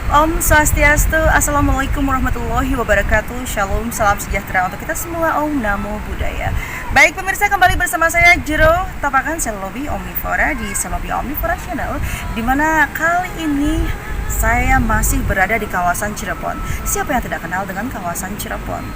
Om Swastiastu, Assalamualaikum warahmatullahi wabarakatuh. Shalom, salam sejahtera untuk kita semua. Om Namo Buddhaya. Baik pemirsa, kembali bersama saya Jero Tapakan Selobi Omnivora di Selobi Omnivora Channel, dimana kali ini saya masih berada di kawasan Cirebon. Siapa yang tidak kenal dengan kawasan Cirebon?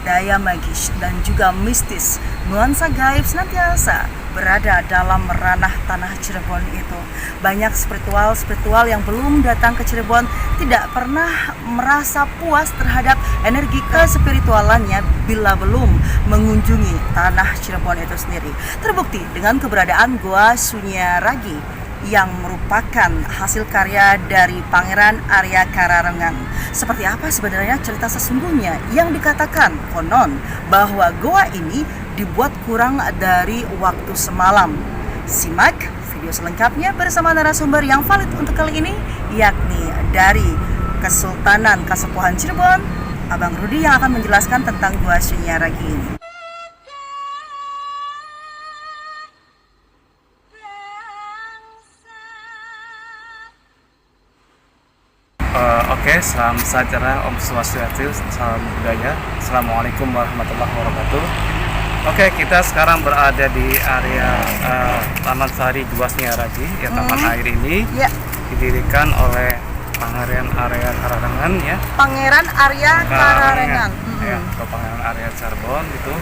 Daya magis dan juga mistis, nuansa gaib senantiasa berada dalam ranah tanah Cirebon itu. Banyak spiritual yang belum datang ke Cirebon tidak pernah merasa puas terhadap energi kespiritualannya bila belum mengunjungi tanah Cirebon itu sendiri. Terbukti dengan keberadaan Goa Sunyaragi yang merupakan hasil karya dari Pangeran Arya Kararengan. Seperti apa sebenarnya cerita sesungguhnya yang dikatakan konon bahwa goa ini dibuat kurang dari waktu semalam? Simak video selengkapnya bersama narasumber yang valid untuk kali ini, yakni dari Kesultanan Kasepuhan Cirebon, Abang Rudi, yang akan menjelaskan tentang Goa Sunyaragi ini. Oke, salam sejahtera, Om Swastiastu, salam budaya. Assalamualaikum warahmatullahi wabarakatuh. Oke, kita sekarang berada di area Taman Sari Goa Sunyaragi. Ya, taman air ini didirikan oleh Pangeran Arya Kararengan, ya. Pangeran Arya Kararengan. Ya, atau Pangeran Arya Cirebon itu.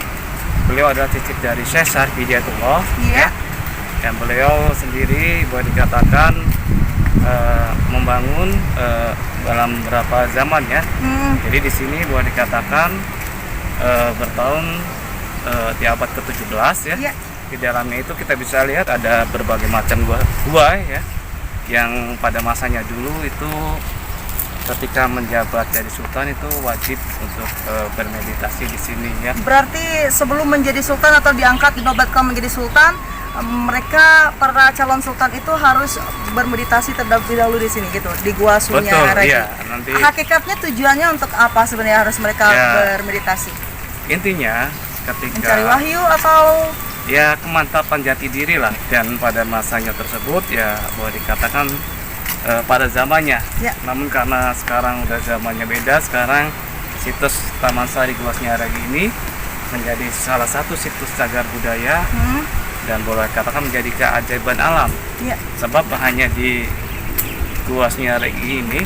Beliau adalah cicit dari Syekh Saripijatullah. Ya. Dan beliau sendiri boleh dikatakan membangun dalam beberapa zaman, ya. Jadi di sini boleh dikatakan bertahun di abad ke-17, ya. Di dalamnya itu kita bisa lihat ada berbagai macam gua, ya, yang pada masanya dulu itu ketika menjabat jadi sultan itu wajib untuk bermeditasi di sini, ya. Berarti sebelum menjadi sultan atau diangkat dinobatkan menjadi sultan, mereka para calon sultan itu harus bermeditasi terlebih dahulu di sini gitu, di Goa Sunyaragi. Iya, nanti hakikatnya tujuannya untuk apa sebenarnya harus mereka bermeditasi? Intinya ketika mencari wahyu atau ya kemantapan jati diri lah, dan pada masanya tersebut ya boleh dikatakan pada zamannya. Namun karena sekarang udah zamannya beda, sekarang situs Taman Sari Goa Sunyaragi ini menjadi salah satu situs cagar budaya dan boleh katakan menjadi keajaiban alam. Sebab hanya di Goa Sunyaragi ini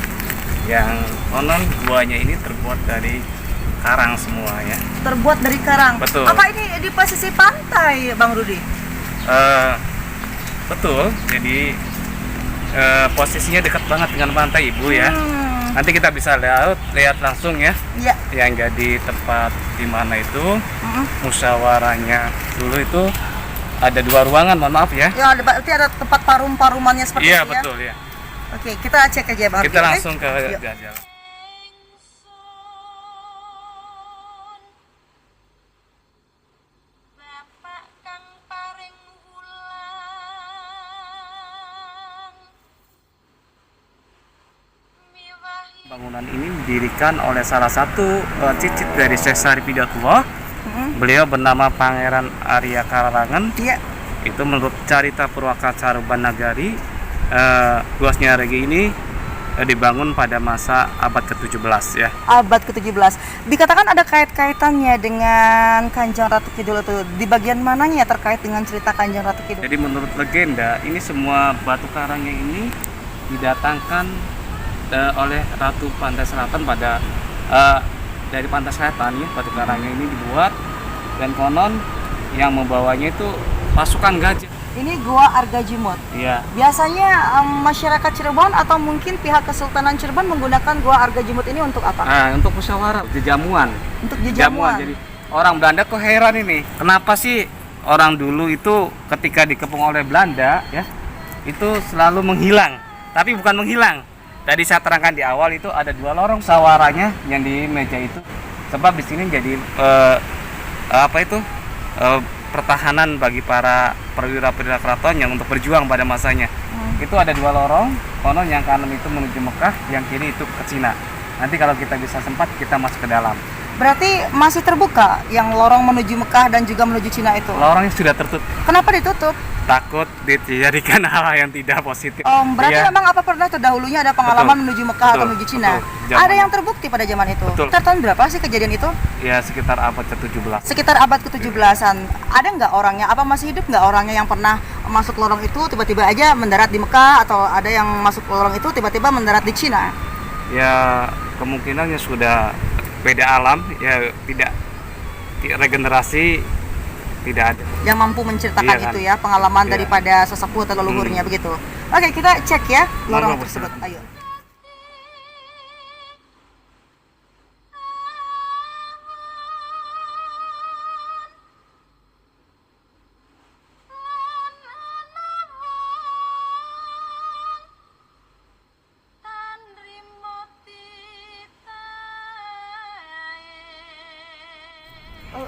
yang konon guanya ini terbuat dari karang semua, ya. Terbuat dari karang. Betul. Apa ini di pesisir pantai, Bang Rudi? Betul. Jadi posisinya dekat banget dengan pantai, Ibu, ya. Nanti kita bisa lihat langsung, ya. Yang jadi tempat di mana itu musyawarahnya dulu itu ada 2 ruangan, mohon maaf, ya. Ya, berarti ada tempat parumannya seperti itu, iya, ya. Betul, ya. Oke, kita cek aja, Bang. Kita langsung ke jalan. Bangunan ini didirikan oleh salah satu cicit dari Syekh Saripijatullah. Beliau bernama Pangeran Arya Kararengan. Itu menurut Carita Purwaka Caruban Nagari, Goa Sunyaragi ini dibangun pada masa abad ke-17, ya. Abad ke-17. Dikatakan ada kaitannya dengan Kanjeng Ratu Kidul itu. Di bagian mananya terkait dengan cerita Kanjeng Ratu Kidul? Jadi menurut legenda, ini semua batu karangnya ini didatangkan oleh Ratu Pantai Selatan pada dari Pantai Selatan, ya. Batu karangnya ini dibuat dan konon yang membawanya itu pasukan gajah. Ini Goa Argajimot. Iya. Biasanya masyarakat Cirebon atau mungkin pihak Kesultanan Cirebon menggunakan Goa Argajimot ini untuk apa? Untuk musyawarah, jejamuan. Untuk jejamuan. Jadi orang Belanda kok heran ini, kenapa sih orang dulu itu ketika dikepung oleh Belanda, ya, itu selalu menghilang. Tapi bukan menghilang. Tadi saya terangkan di awal itu ada 2 lorong musyawarahnya yang di meja itu. Sebab di sini jadi pertahanan bagi para perwira-perwira keraton yang untuk berjuang pada masanya. Itu ada 2 lorong, konon yang kanan itu menuju Mekah, yang kiri itu ke Cina. Nanti kalau kita bisa sempat kita masuk ke dalam. Berarti masih terbuka yang lorong menuju Mekah dan juga menuju Cina itu? Lorongnya sudah tertutup, Kenapa ditutup? takut dijadikan hal yang tidak positif. Berarti Iya. memang apa pernah terdahulunya ada pengalaman menuju Mekah atau Betul, menuju Cina? betul. Zaman- Ada yang terbukti pada zaman itu. Betul. Sekitar tahun berapa sih kejadian itu? Ya sekitar abad ke-17. Sekitar abad ke-17-an. Ada nggak orangnya? Apa masih hidup nggak orangnya yang pernah masuk lorong itu tiba-tiba aja mendarat di Mekah, atau ada yang masuk lorong itu tiba-tiba mendarat di Cina? Ya kemungkinannya sudah beda alam, ya tidak regenerasi tidak ada. Yang mampu menceritakan Iya kan? itu ya, pengalaman Iya. daripada sesepuh atau leluhurnya begitu. Oke, kita cek ya lorong Monggo, Bu. tersebut. Ayo.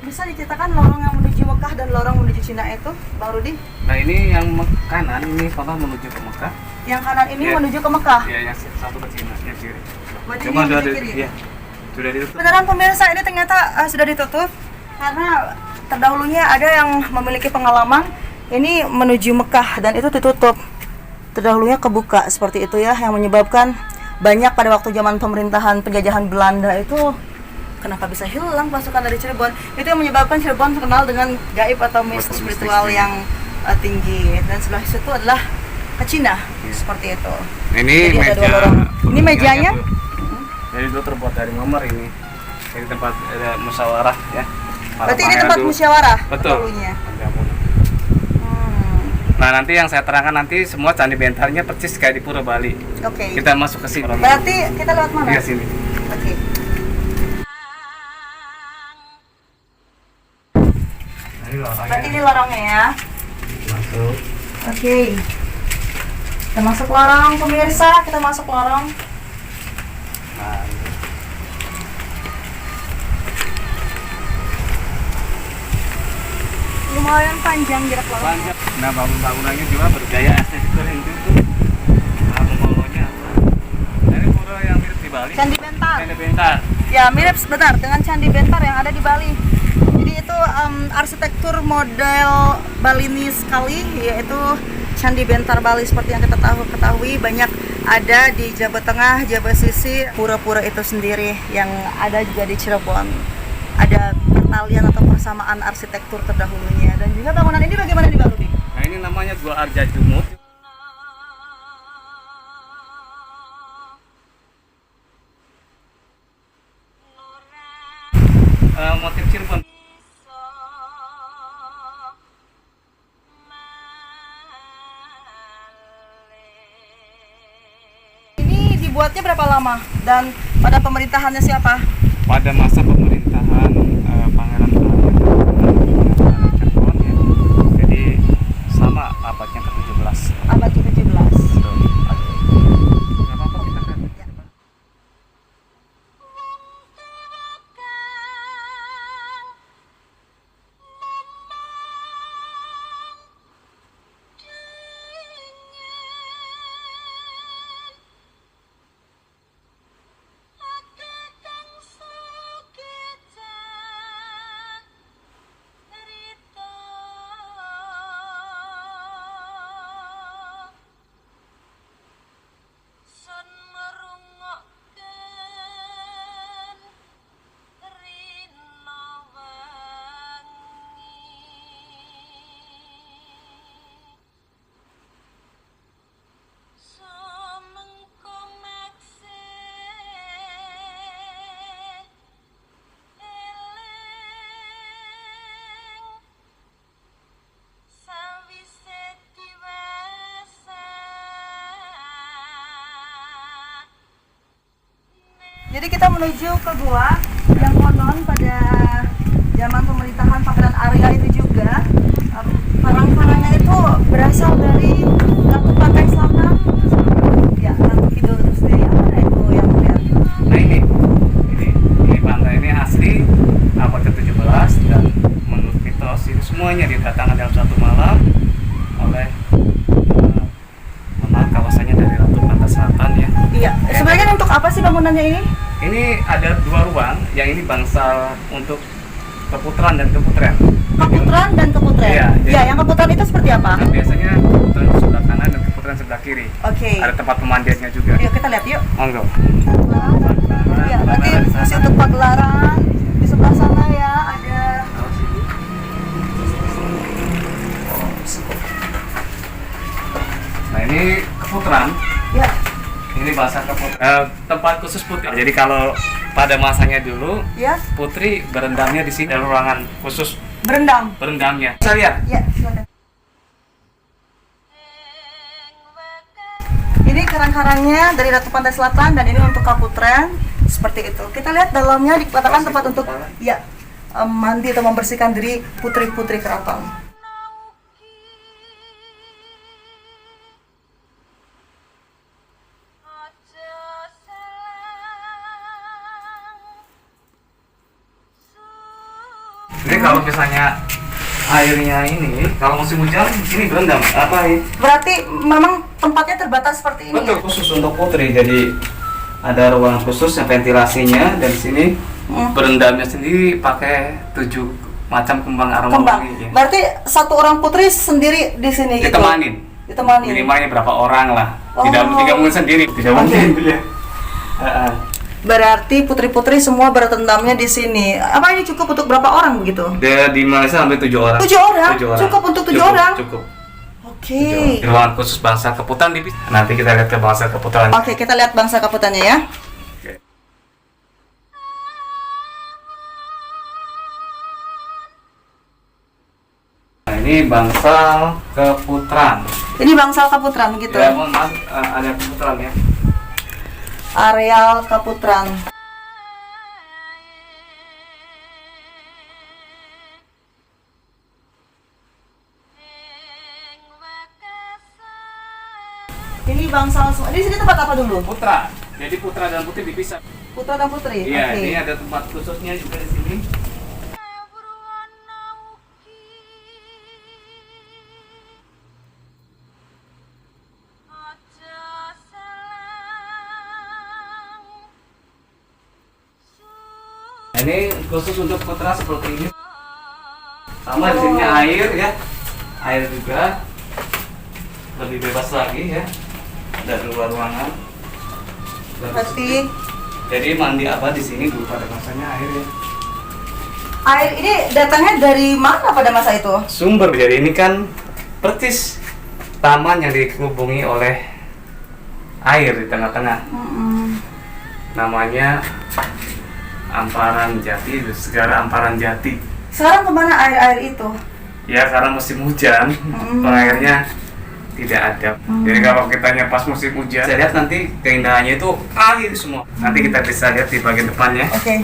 Bisa diceritakan lorong yang menuju Mekah dan lorong menuju Cina itu, Bang Rudi? Nah ini yang kanan ini pernah menuju ke Mekah. Yang kanan ini Iya. menuju ke Mekah. Ya yang satu ke Cina, yang kiri. Berarti Cuma ini sudah menuju kiri. ya, sudah ditutup. Beneran pemirsa, ini ternyata sudah ditutup karena terdahulunya ada yang memiliki pengalaman ini menuju Mekah dan itu ditutup. Terdahulunya kebuka seperti itu ya, yang menyebabkan banyak pada waktu zaman pemerintahan penjajahan Belanda itu kenapa bisa hilang pasukan dari Cirebon. Itu yang menyebabkan Cirebon terkenal dengan gaib atau mistis spiritual yang tinggi. Dan sebelah situ adalah ke Cina, seperti itu. Ini Jadi ada dua meja. lorong. Ini mejanya? Bu. Jadi itu terbuat dari nomor ini. Jadi tempat ada musyawarah ya. Para Berarti ini pangeran tempat dulu. musyawarah Betul. dahulunya. Nah nanti yang saya terangkan nanti semua candi bentarnya persis kayak di Pura Bali. Oke. Kita masuk ke sini. Berarti kita lewat mana? Iya sini. Oke. Nah, ini lorongnya. Berarti ini lorongnya ya. Masuk. Oke. Kita masuk lorong pemirsa, kita masuk lorong. Nah, ini. Lumayan panjang jarak lorong. Panjang. Nah bangunannya juga bergaya arsitektur Hindu itu. Nah membangunnya apa? Nah, ini pura yang mirip di Bali. Candi Bentar. Candi Bentar. Ya, mirip sebentar dengan Candi Bentar yang ada di Bali. Jadi itu arsitektur model Balini sekali, yaitu Candi Bentar Bali seperti yang kita ketahui banyak ada di Jawa Tengah, Jawa Sisi, pura-pura itu sendiri yang ada juga di Cirebon. Ada pertalian atau persamaan arsitektur terdahulunya, dan juga bangunan ini bagaimana di Bali? Nah ini namanya Gua Arja Jumut. Motif Cirebon. Ini dibuatnya berapa lama dan pada pemerintahannya siapa? Pada masa pemerintahan Pangeran Cirebon ya. Jadi sama abadnya ke-17. Abad ke-17. Betul. Nggak apa-apa kita kan. Jadi kita menuju ke gua yang konon pada zaman pemerintahan Pangeran Arya itu juga karang-karangnya itu berasal dari Ratu Pantai Selatan. Ya, Ratu Kidul itu sendiri. Apa itu yang melihat? Nah ini pantai ini asli abad ke-17 dan menurut mitos ini semuanya didatangkan dalam satu malam oleh memang kawasannya dari Ratu Pantai Selatan ya. Iya. Sebenarnya untuk apa sih bangunannya ini? Ini ada 2 ruang, yang ini bangsal untuk keputran dan keputren. Keputran dan keputren. Iya, Ya, yang keputran itu seperti apa? Nah, biasanya keputran sebelah kanan dan keputran sebelah kiri. Oke. Ada tempat pemandiannya juga. Yuk kita lihat yuk. Monggo. Ya, berarti fungsi untuk pagelaran di sebelah sana ya ada. Nah, ini keputran. Ya. Ini bahasa keputran. Tempat khusus putri. Jadi kalau pada masanya dulu, Ya. putri berendamnya di sini, ada ruangan khusus Berendam. berendamnya. Bisa lihat. Ya, silakan. Ini karang-karangnya dari Ratu Pantai Selatan dan ini untuk kaputren seperti itu. Kita lihat dalamnya dikatakan tempat untuk ya mandi atau membersihkan diri putri-putri keraton. Jadi kalau misalnya airnya ini, kalau musim hujan ini berendam apa ini? Berarti memang tempatnya terbatas seperti ini. Betul, Ya? khusus untuk putri. Jadi ada ruangan khusus yang ventilasinya, dan di sini berendamnya sendiri pakai 7 macam kembang aroma Kembang. wangi. Ya. Berarti satu orang putri sendiri di sini gitu. Ditemanin. Ditemanin. Minimalnya berapa orang lah. Oh. Tidak mungkin sendiri. Tidak mungkin. Ya. Berarti putri-putri semua bertendamnya di sini. Apa ini cukup untuk berapa orang begitu? Dia di Malaysia sampai 7 orang. 7 orang? Cukup untuk 7 orang? Cukup. Oke. Di ruangan khusus bangsa keputran di nanti kita lihat ke bangsa keputran. Oke, kita lihat bangsa kaputannya ya. Oke. Nah, ini bangsal keputran. Ini bangsal kaputran gitu. Ya, mohon maaf, ada keputran ya. Areal kaputran. Ini bangsal semua. Di sini tempat apa dulu? Putra. Jadi putra dan putri dipisah. Putra dan putri. Iya, Oke. ini ada tempat khususnya juga di sini. Nah, ini khusus untuk putra seperti ini. Sama di sini air ya. Air juga lebih bebas lagi ya. Ada 2 ruangan. Dan Berarti jadi mandi apa di sini dulu pada masanya air ya. air ini datangnya dari mana pada masa itu? Sumber, jadi ini kan persis taman yang dihubungi oleh air di tengah-tengah. Namanya Amparan Jati, Segara Amparan Jati. Sekarang kemana air-air itu? Ya karena musim hujan, airnya tidak ada. Jadi kalau kita pas musim hujan, saya lihat nanti keindahannya itu air semua. Nanti kita bisa lihat di bagian depannya. Oke.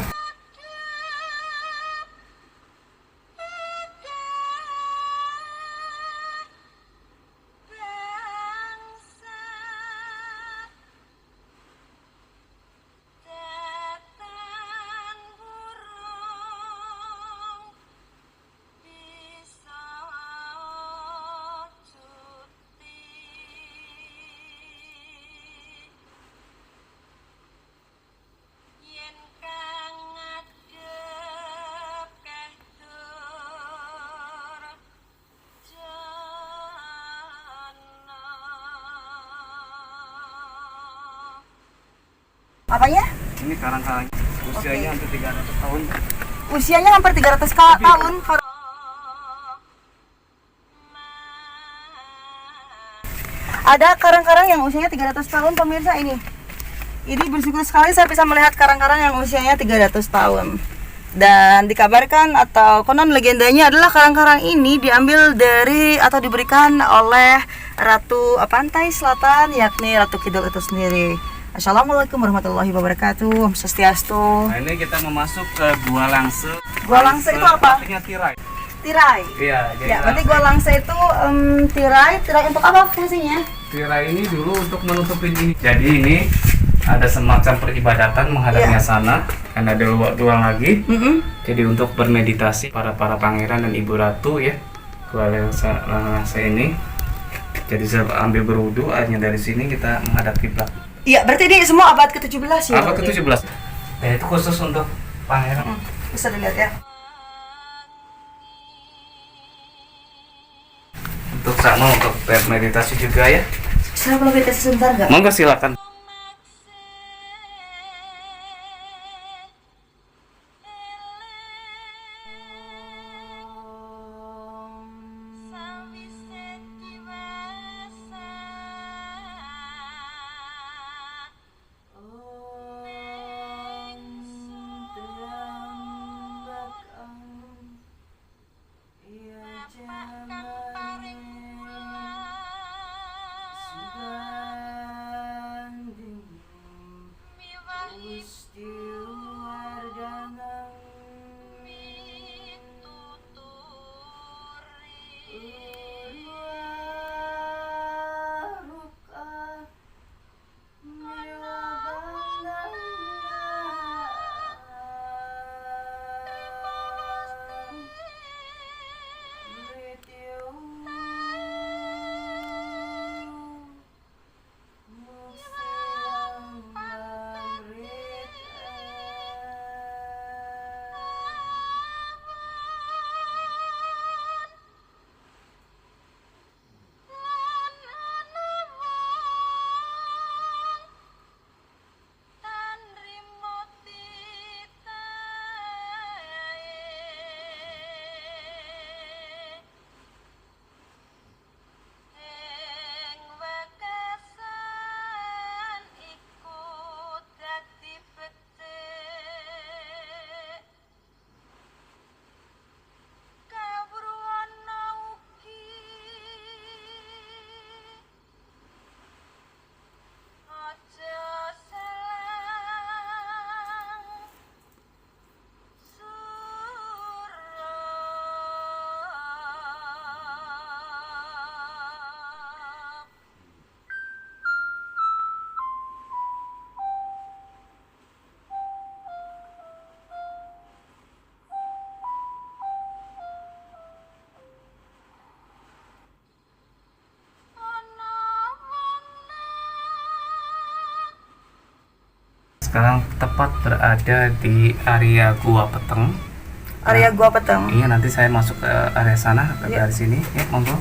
Apanya? Ini karang-karang usianya hampir 300 tahun. Usianya hampir 300 tahun. Ada karang-karang yang usianya 300 tahun pemirsa ini. Ini bersyukur sekali saya bisa melihat karang-karang yang usianya 300 tahun. Dan dikabarkan atau konon legendanya adalah karang-karang ini diambil dari atau diberikan oleh Ratu Pantai Selatan, yakni Ratu Kidul itu sendiri. Assalamualaikum warahmatullahi wabarakatuh. Om Swastiastu. Nah ini kita memasuk ke Gua Langse. Gua Langse itu apa? Artinya tirai. Tirai. Iya, jadi Ya, berarti Gua Langse itu tirai. Tirai untuk apa fungsinya? tirai ini dulu untuk menutupin ini. Jadi ini ada semacam peribadatan menghadapnya sana, kan ada dua lagi. Jadi untuk bermeditasi para pangeran dan ibu ratu ya. Gua Langse ini. Jadi saya ambil berwudu, airnya dari sini kita menghadap kiblat. Iya, berarti ini semua abad ke-17 ya? Abad ke-17. Ya itu khusus untuk pangeran. Bisa dilihat ya. Untuk sama untuk meditasi juga ya. Saya boleh meditasi sebentar nggak? Monggo silakan. Sekarang tepat berada di area Gua Peteng. Area Gua Peteng. Iya, nanti saya masuk ke area sana dari sini ya, monggo.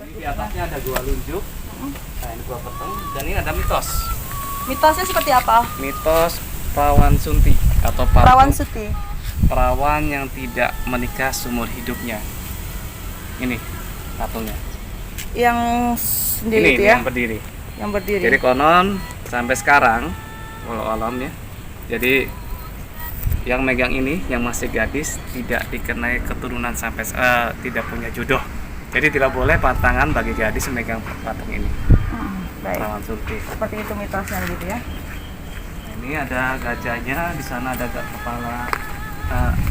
Di atasnya ada Gua Lunjuk. Nah, ini Gua Peteng dan ini ada mitos. Mitosnya seperti apa? Mitos perawan sunti atau Perawan Suti. perawan yang tidak menikah seumur hidupnya. Ini patungnya. Yang sendiri Ini itu ya? yang berdiri. Yang berdiri. Jadi konon sampai sekarang, walau alam ya. Jadi yang megang ini, yang masih gadis, tidak dikenai keturunan sampai tidak punya jodoh. Jadi tidak boleh pasangan bagi gadis memegang patung ini. Baik. Perawan sunti. Seperti itu mitosnya gitu ya. Nah, ini ada gajahnya, di sana ada kepala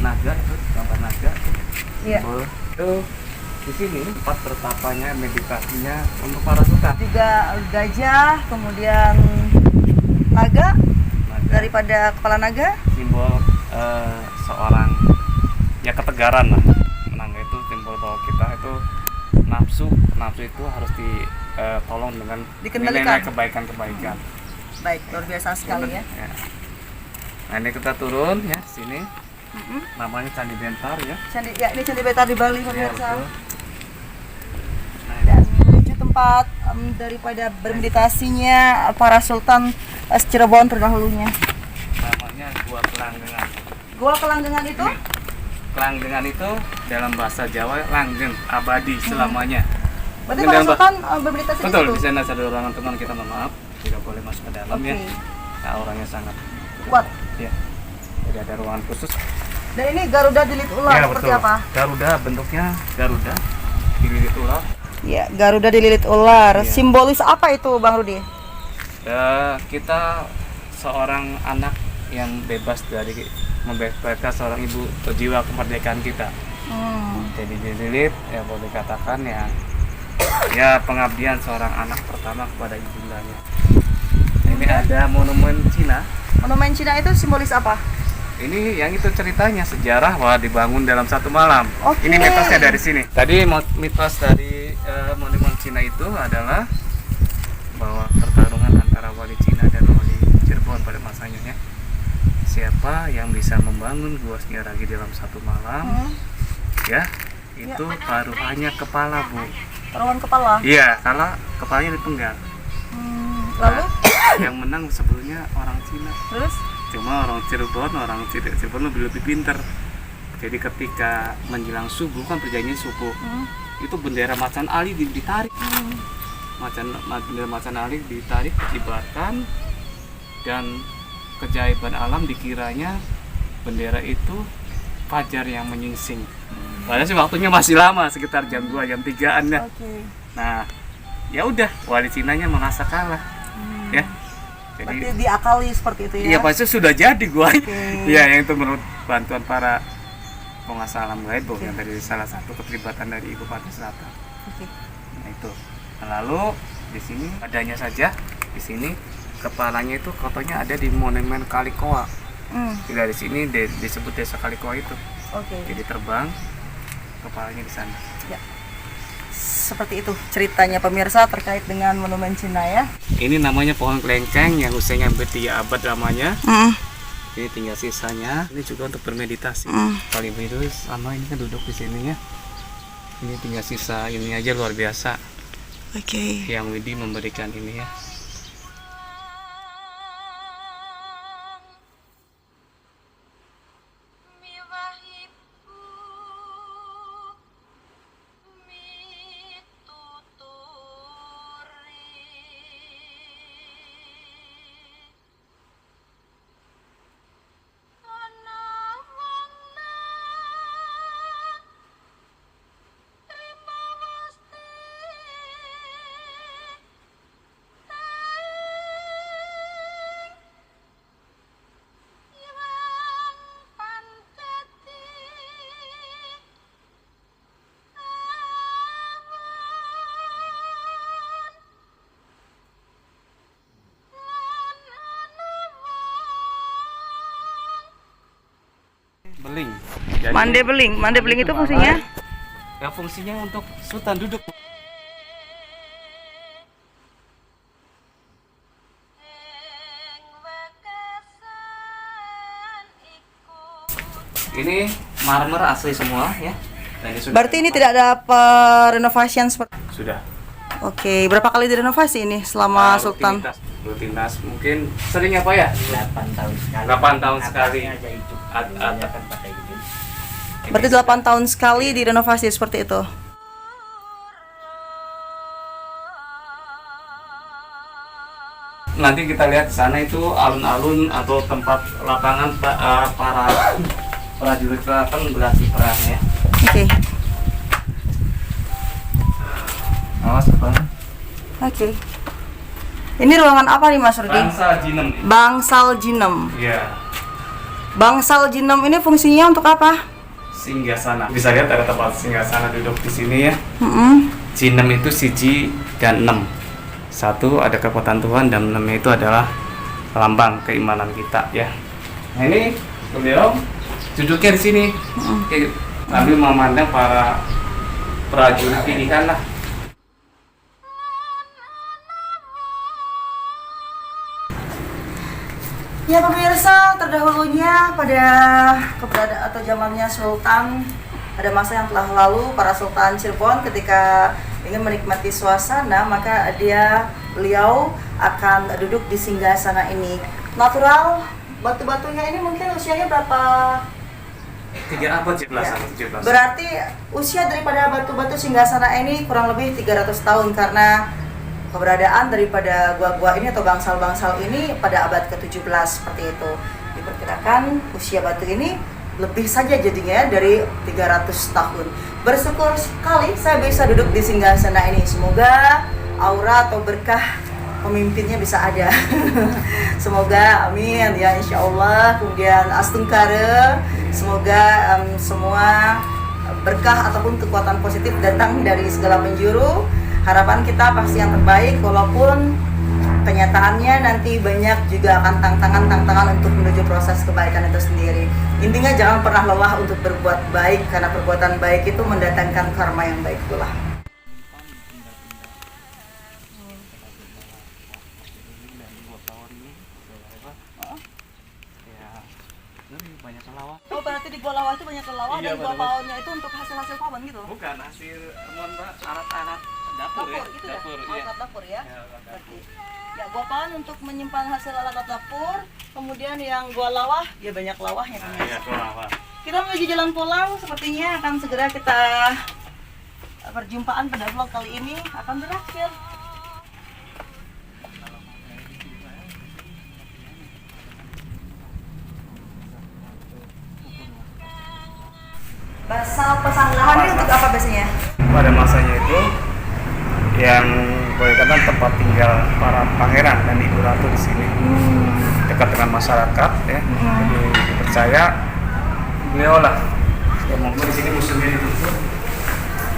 naga, itu gambar naga. Iya. Itu di sini tempat bertapanya, meditasinya untuk para sultan. Juga gajah, kemudian naga, daripada kepala naga. Simbol seorang ya ketegaran lah. Naga itu simbol bahwa kita itu nafsu itu harus ditolong dengan Dikendalikan. nilai kebaikan. Baik, luar biasa sekali ya. Nah, ini kita turun ya sini. Namanya Candi Bentar ya. Ini Candi Bentar di Bali Ya, pemirsa. betul. Nah, Dan menuju tempat daripada bermeditasinya para sultan Cirebon terdahulunya. namanya Gua Kelanggengan. Gua Kelanggengan itu? Kelanggengan itu dalam bahasa Jawa langgeng, abadi selamanya. Berarti Mungkin para dalam sultan bermeditasi di Betul, situ? di sana ada ruangan teman kita, mohon maaf, tidak boleh masuk ke dalam ya. Oke. Nah, orangnya sangat Kuat. ya. Jadi ada ruangan khusus. Dan ini Garuda dililit ular, Ya, seperti betul. apa? Garuda, bentuknya Garuda dililit ular. Ya, Garuda dililit ular. Iya. Simbolis apa itu, Bang Rudi? Kita seorang anak yang bebas dari membebaskan seorang ibu, jiwa kemerdekaan kita. Jadi dililit, ya boleh katakan ya pengabdian seorang anak pertama kepada ibundanya. Ini ada monumen Cina. Monumen Cina itu simbolis apa? ini yang itu ceritanya sejarah wah dibangun dalam satu malam. Oke. Ini mitosnya dari sini. Tadi mitos dari monumen Cina itu adalah bahwa pertarungan antara wali Cina dan wali Cirebon pada masanya ya. Siapa yang bisa membangun Gua Singaraja dalam satu malam, ya itu taruhannya kepala, Bu. Taruhan kepala. Iya, kalau kepalanya dipenggal. Lalu Yang menang sebelumnya orang Cina. terus Cuma orang Cirebon lebih pinter. Jadi ketika menjelang subuh kan perjanjian subuh, itu bendera Macan Ali ditarik. Bendera Macan Ali ditarik, dikibarkan, dan keajaiban alam dikiranya bendera itu fajar yang menyingsing. Padahal sih waktunya masih lama, sekitar jam 2, jam 3-an ya. Nah, ya udah, wali Cinanya merasa kalah. Ya. Jadi berarti diakali seperti itu ya? iya pasti sudah jadi gua. Iya, yang itu menurut bantuan para penguasa alam gaib yang dari salah satu keterlibatan dari Ibu Parti Selatan. Nah itu. Nah, lalu di sini adanya saja di sini kepalanya itu katanya ada di monumen Kalikoa. Dari sini disebut desa Kalikoa itu. Jadi terbang kepalanya di sana. Ya. Seperti itu ceritanya pemirsa terkait dengan monumen Cina ya. Ini namanya pohon kelengkeng yang usianya hampir 3 abad lamanya. Ini tinggal sisanya. Ini juga untuk bermeditasi. Paling virus sama ini kan duduk di sini ya. Ini tinggal sisa ini aja luar biasa. Yang Widi memberikan ini ya. Beling. Mande beling itu fungsinya? Ya fungsinya untuk sultan duduk. Ini marmer asli semua ya. Nah, ini Berarti ini tidak ada renovasi seperti. Sudah. Oke, berapa kali direnovasi ini selama Sultan? Rutinitas mungkin sering apa ya? 8 tahun sekali. 8 tahun sekali. Aja itu. Akan pakai gitu. Berarti 8 tahun sekali direnovasi seperti itu. Nanti kita lihat sana itu alun-alun atau tempat lapangan para prajurit keraton berlatih perang ya. Oke. Awas apa? Oke. Ini ruangan apa nih Mas Rudi? Bangsa Jinem. Bangsal Jinem. Iya. Bangsal Jinem ini fungsinya untuk apa? Singgasana. Bisa lihat ada tempat singgasana duduk di sini ya. Mm-mm. Jinem itu siji dan 6. 1 ada kekuatan Tuhan dan 6 itu adalah lambang keimanan kita ya. Nah ini beliau duduknya di sini. Sambil memandang para prajurit pilihan lah. Ya pemirsa, terdahulunya pada keberadaan atau zamannya Sultan, pada masa yang telah lalu para Sultan Cirebon ketika ingin menikmati suasana maka beliau akan duduk di singgasana ini. Natural, batu-batunya ini mungkin usianya berapa? 3 abad 17. Berarti usia daripada batu-batu singgasana ini kurang lebih 300 tahun karena keberadaan daripada gua-gua ini atau bangsal-bangsal ini pada abad ke-17 seperti itu. Diperkirakan usia batu ini lebih saja jadinya dari 300 tahun. Bersyukur sekali saya bisa duduk di singgasana ini. Semoga aura atau berkah pemimpinnya bisa ada. Semoga amin ya insya Allah. Kemudian astungkara, semoga semua berkah ataupun kekuatan positif datang dari segala penjuru. Harapan kita pasti yang terbaik walaupun kenyataannya nanti banyak juga akan tantangan untuk menuju proses kebaikan itu sendiri. Intinya jangan pernah lelah untuk berbuat baik, karena perbuatan baik itu mendatangkan karma yang baik pula. Banyak kelawar. Oh, berarti di Gua Lawah itu banyak kelawar, Iya, dan Gua betul. Paonnya itu untuk hasil pawan gitu? Bukan hasil alat-alat dapur, ya. Gitu Dapur, ya? iya. Alat dapur ya? Ya, alat dapur. Berarti. Ya, Gua Paon untuk menyimpan hasil alat dapur, kemudian yang Gua Lawah, ya banyak lawahnya kan. Iya, kelawar. Kita menuju jalan pulang, sepertinya akan segera kita perjumpaan pada vlog kali ini akan berakhir. Basal pesanggrahan ini untuk apa biasanya? Pada masanya itu yang boleh katakan tempat tinggal para pangeran dan ibu ratu di sini, dekat dengan masyarakat ya. Jadi dipercaya beliau lah yang mau di sini musuhnya ditutup.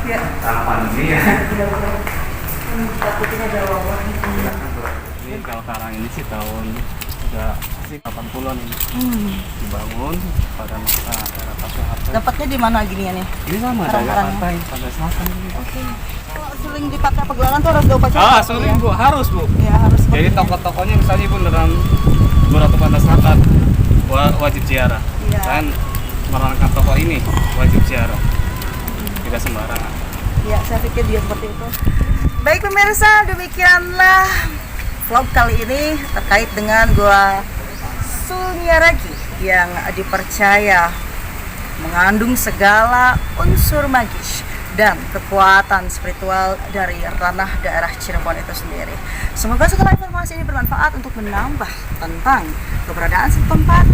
Ya. Tahapan ini ya. Takutnya ada wabah. Ini kalau sekarang ini sih tahun udah 80-an ini dibangun pada masa era Pak Soeharto. Dapatnya di mana giniannya? Ini sama ada Barang-barangnya. pantai pada selatan ini. Oke. Kalau sering dipakai pegelaran tuh harus ada upacara. Ah, apa sering ya? Bu, harus Bu. Ya harus. Jadi seperti itu. tokoh-tokohnya misalnya Ibu dalam Ratu Pantai Selatan wajib ziarah. Iya. Dan merankan tokoh ini wajib ziarah. Tidak sembarangan. Ya, saya pikir dia seperti itu. Baik pemirsa, demikianlah vlog kali ini terkait dengan Gua Sunyaragi yang dipercaya mengandung segala unsur magis dan kekuatan spiritual dari ranah daerah Cirebon itu sendiri. Semoga setelah informasi ini bermanfaat untuk menambah tentang keberadaan setempat,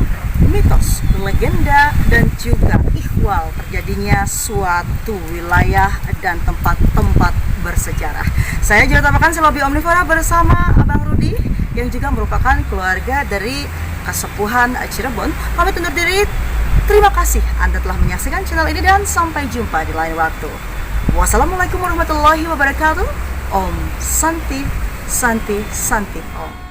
mitos, legenda, dan juga ihwal terjadinya suatu wilayah dan tempat-tempat bersejarah. Saya juga tampilkan Selobi Omnivora bersama Abang Rudi yang juga merupakan keluarga dari Kasepuhan Cirebon. Pamit undur diri. Terima kasih Anda telah menyaksikan channel ini dan sampai jumpa di lain waktu. Wassalamualaikum warahmatullahi wabarakatuh. Om Santi Santi Santi Om.